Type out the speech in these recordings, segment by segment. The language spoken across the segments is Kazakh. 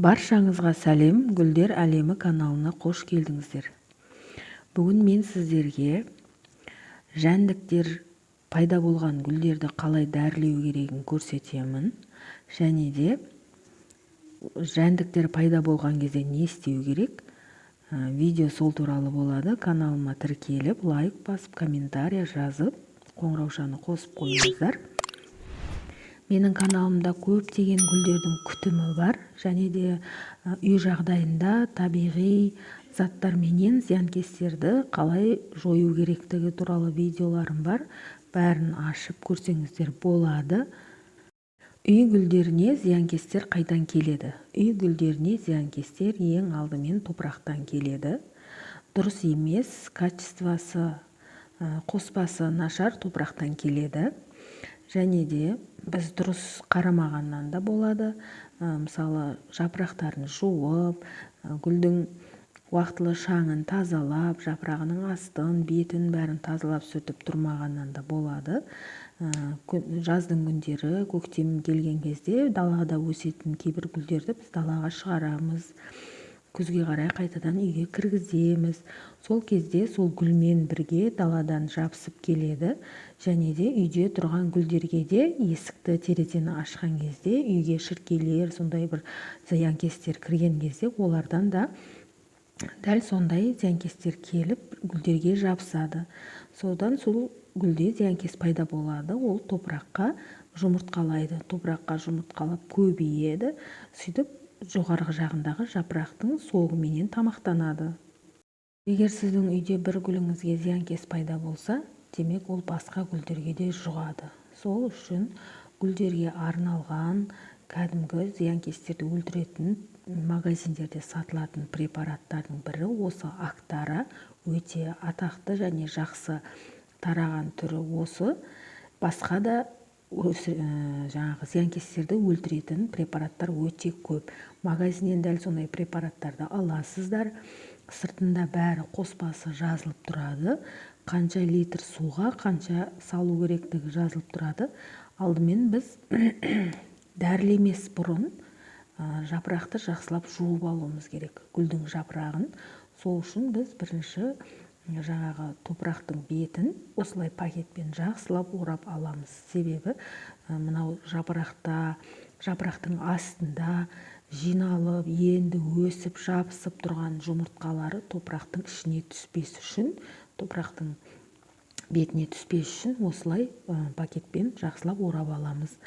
Баршаңызға сәлем, Гүлдер әлемі каналына қош келдіңіздер. Бүгін мен сіздерге жәндіктер пайда болған гүлдерді қалай дәрілеу керегін көрсетемін. Және де жәндіктер пайда болған кезде не істеу керек? Видео сол туралы болады. Каналыма тіркеліп, лайк басып, комментария жазып, қоңыраушаны қосып қойыңыздар. Менің каналымда көптеген гүлдердің күтімі бар, және де үй жағдайында табиғи заттарменен зиянкестерді қалай жою керектігі туралы видеоларым бар. Бәрін ашып көрсеңіздер болады. Үй гүлдеріне зиянкестер қайдан келеді? Үй гүлдеріне зиянкестер ең алдымен топырақтан келеді. Дұрыс емес, качествосы, қоспасы нашар топырақтан келеді. Және де біз дұрыс қарамағаннан да болады. Мысалы, жапырақтарын жуып, гүлдің уақытылы шаңын тазалап, жапырағының астын, бетін бәрін тазалап сүртіп тұрмағаннан да болады. Жаздың күндері, көктем келген кезде далада өсетін кейбір гүлдерді біз далаға шығарамыз. Күзге қарай қайтадан үйге кіргіземіз. Сол кезде сол гүлмен бірге даладан жабысып келеді. Және де үйде тұрған гүлдерге де есікті терезені ашқан кезде үйге шіркейлер, сондай бір зиянкестер кірген кезде олардан да дәл сондай зиянкестер келіп гүлдерге жабысады. Содан сол гүлде зиянкес пайда болады. Ол топыраққа жұмыртқалайды. Топыраққа жұмыртқалап көбейеді. Сөйтіп жоғарғы жағындағы жапырақтың соғыменен тамақтанады. Егер сіздің үйде бір гүліңізге зиянкес пайда болса, демек ол басқа гүлдерге де жұғады. Сол үшін гүлдерге арналған кәдімгі зиянкестерді өлтіретін магазиндерде сатылатын препараттардың бірі осы Актара. Өте атақты және жақсы тараған түрі осы. Басқа да жаңағы зиянкестерді өлтіретін препараттар өте көп. Магазиннен дәл сондай препараттарды аласыздар. Сыртында бәрі қоспасы жазылып тұрады. Қанша литр суға қанша салу керектігі жазылып тұрады. Алдымен біз дәрілемес бұрын жапырақты жақсылап жуып алуымыз керек. Гүлдің жапырағын. Сол үшін біз бірінші жаңағы топырақтың бетін осылай пакетпен жақсылап орап аламыз. Себебі мынау жапырақтың астында жиналып, енді өсіп, жабысып тұрған жұмыртқалары топырақтың ішіне түспес үшін, топырақтың бетіне түспес үшін осылай пакетпен жақсылап орап аламыз.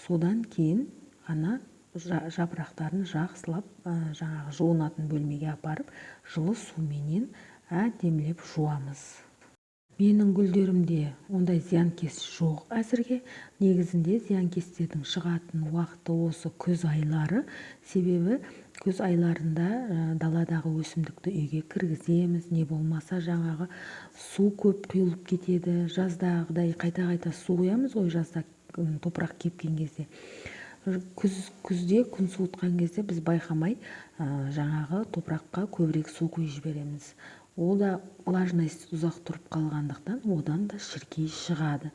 Содан кейін ғана жапырақтарын жақсылап жаңағы жуынатын бөлмеге апарып, жылы суменен әдемілеп жуамыз. Менің гүлдерімде ондай зиянкес жоқ әзірге. Негізінде зиянкестердің шығатын уақыты осы күз айлары. Себебі күз айларында даладағы өсімдікті үйге кіргіземіз. Не болмаса жаңағы су көп құйылып кетеді. Жаздағыдай қайта-қайта су құямыз ғой, жазда топырақ кепкен кезде. Күзде күн суытқан кезде біз байқамай жаңағы топыраққа көбірек су құйып жібереміз. Ол да влажность ұзақ тұрып қалғандықтан одан да шіркей шығады.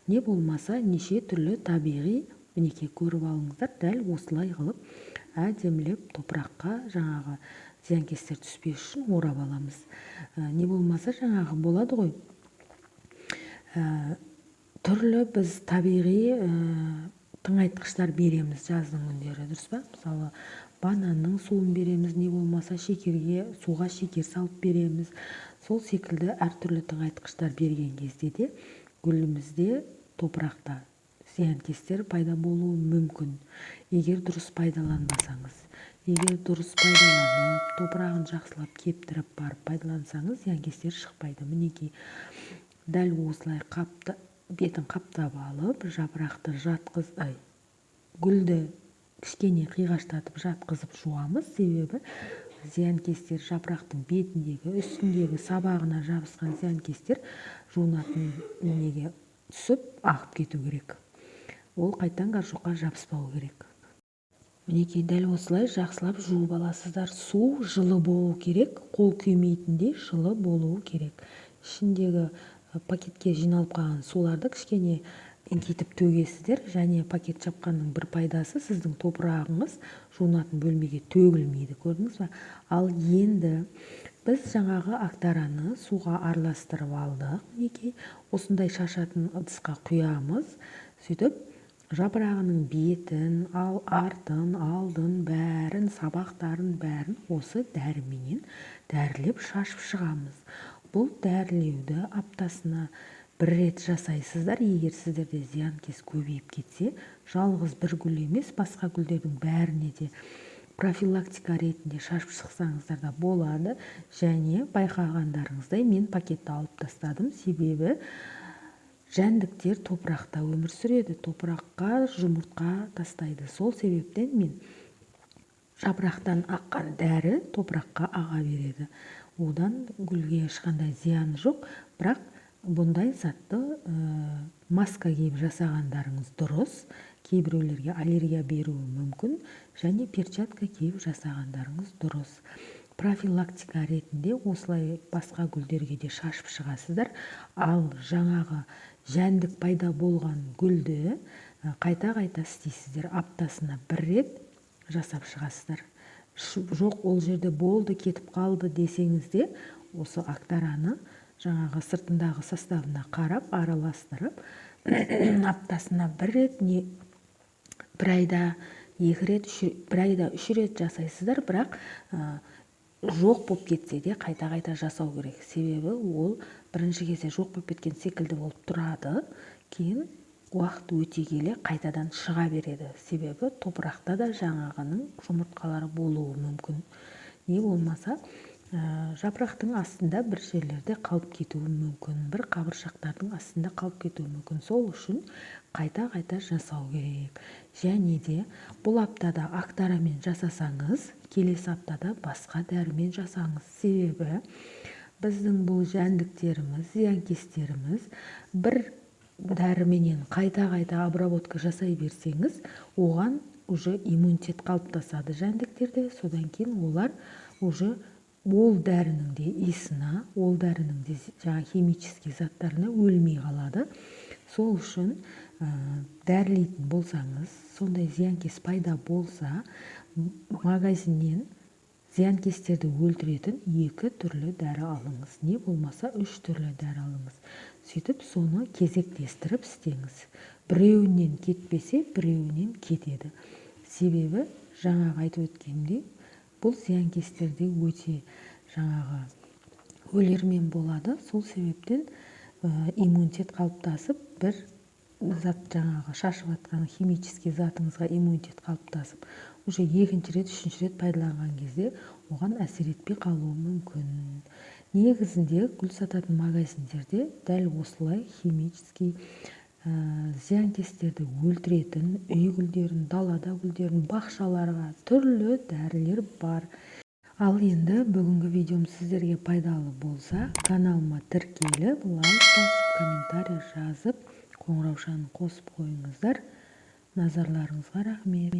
Не болмаса неше түрлі табиғи, мінекей көріп алыңыздар, дәл осылай қылып әдемілеп топыраққа жаңағы зиянкестер түспес үшін орап аламыз. Не болмаса жаңағы болады ғой, түрлі біз табиғи тыңайтқыштар береміз жаздың күндері, дұрыс па? Мысалы, бананның суын береміз, не болмаса суға шекер салып береміз. Сол секілді әртүрлі тыңайтқыштар берген кезде де гүлімізде топырақта зиянкестер пайда болуы мүмкін. Егер дұрыс пайдаланбасаңыз, егер дұрыс пайдаланып, топырағын жақсылап кептіріп барып пайдалансаңыз, зиянкестер шықпайды. Мінекей дәл осылай бетін қаптап алып, жапырақты гүлді кішкене қиғаштатып жатқызып жуамыз. Себебі зиянкестер жапырақтың бетіндегі, үстіндегі сабағына жабысқан зиянкестер жуынатын неге түсіп ағып кету керек. Ол қайтадан горшокқа жабыспау керек. Мінекей дәл осылай жақсылап жуып аласыздар. Су жылы болу керек, қол күймейтіндей жылы болуы керек. Ішіндегі пакетке жиналып қалған суларды кішкене еңкейтіп төгесіздер. Және пакет жапқанның бір пайдасы, сіздің топырағыңыз жуынатын бөлмеге төгілмейді, көрдіңіз ба? Ал енді біз жаңағы Актараны суға араластырып алдық. Мінекей осындай шашатын ыдысқа құямыз. Сөйтіп жапырағының бетін, артын, алдын бәрін, сабақтарын бәрін осы дәріменен дәрілеп шашып шығамыз. Бұл дәрілеуді аптасына бір рет жасайсыздар. Егер сіздерде зиянкес көбейіп кетсе, жалғыз бір гүл емес, басқа гүлдердің бәріне де профилактика ретінде шашып шықсаңыздар да болады. Және байқағандарыңыздай мен пакетті алып тастадым. Себебі жәндіктер топырақта өмір сүреді, топыраққа жұмыртқа тастайды. Сол себептен мен жапырақтан аққан дәрі топыраққа аға береді. Одан гүлге ешқандай зияны жоқ, бірақ бұндай затты маска киіп жасағандарыңыз дұрыс. Кейбіреулерге аллергия беруі мүмкін, және перчатка киіп жасағандарыңыз дұрыс. Профилактика ретінде осылай басқа гүлдерге де шашып шығасыздар. Ал жаңағы жәндік пайда болған гүлді қайта-қайта істейсіздер. Аптасына бір рет жасап шығасыздар. Жоқ, ол жерде болды, кетіп қалды десеңіз де, осы Актараны жаңағы сыртындағы составына қарап, араластырып, аптасына бір рет, не бір айда 2 рет, бір айда 3 рет жасайсыздар. Бірақ жоқ болып кетсе де қайта-қайта жасау керек. Себебі ол бірінші кезде жоқ болып кеткен секілді болып тұрады, кейін уақыт өте келе қайтадан шыға береді. Себебі топырақта да жаңағының жұмыртқалары болуы мүмкін. Не болмаса жапырақтың астында бір жерлерде қалып кетуі мүмкін, бір қабыршақтардың астында қалып кетуі мүмкін. Сол үшін қайта-қайта жасау керек. Және де бұл аптада Актарамен жасасаңыз, келесі аптада басқа дәрімен жасаңыз. Себебі біздің бұл жәндіктеріміз, зиянкестеріміз бір дәріменен қайта-қайта обработка жасай берсеңіз, оған уже иммунитет қалыптасады жәндіктерде. Содан кейін олар уже ол дәрінің де иісіне, ол дәрінің де химический заттарына өлмей қалады. Сол үшін дәрілейтін болсаңыз, сондай зиянкес пайда болса, магазиннен зиянкестерді өлтіретін 2 түрлі дәрі алыңыз. Не болмаса 3 түрлі дәрі алыңыз. Сөйтіп соны кезектестіріп істеңіз. Біреуінен кетпесе, біреуінен кетеді. Себебі жаңағы айтып өткендей, бұл зиянкестерде өте жаңағы өлермен болады. Сол себептен иммунитет қалыптасып, бір зат жаңағы шашып атқан химический затыңызға иммунитет қалыптасып, уже 2-ші рет, 3-ші рет пайдаланған кезде оған әсер етпей қалуы мүмкін. Негізінде гүл сататын магазиндерде дәл осылай химический зиянкестерді өлтіретін, үй гүлдерін, далада гүлдерін, бақшаларға түрлі дәрілер бар. Ал енді бүгінгі видеом сіздерге пайдалы болса, каналыма тіркеліп, лайк басып, комментарий жазып, қоңыраушаны қосып қойыңыздар. Назарларыңызға рахмет.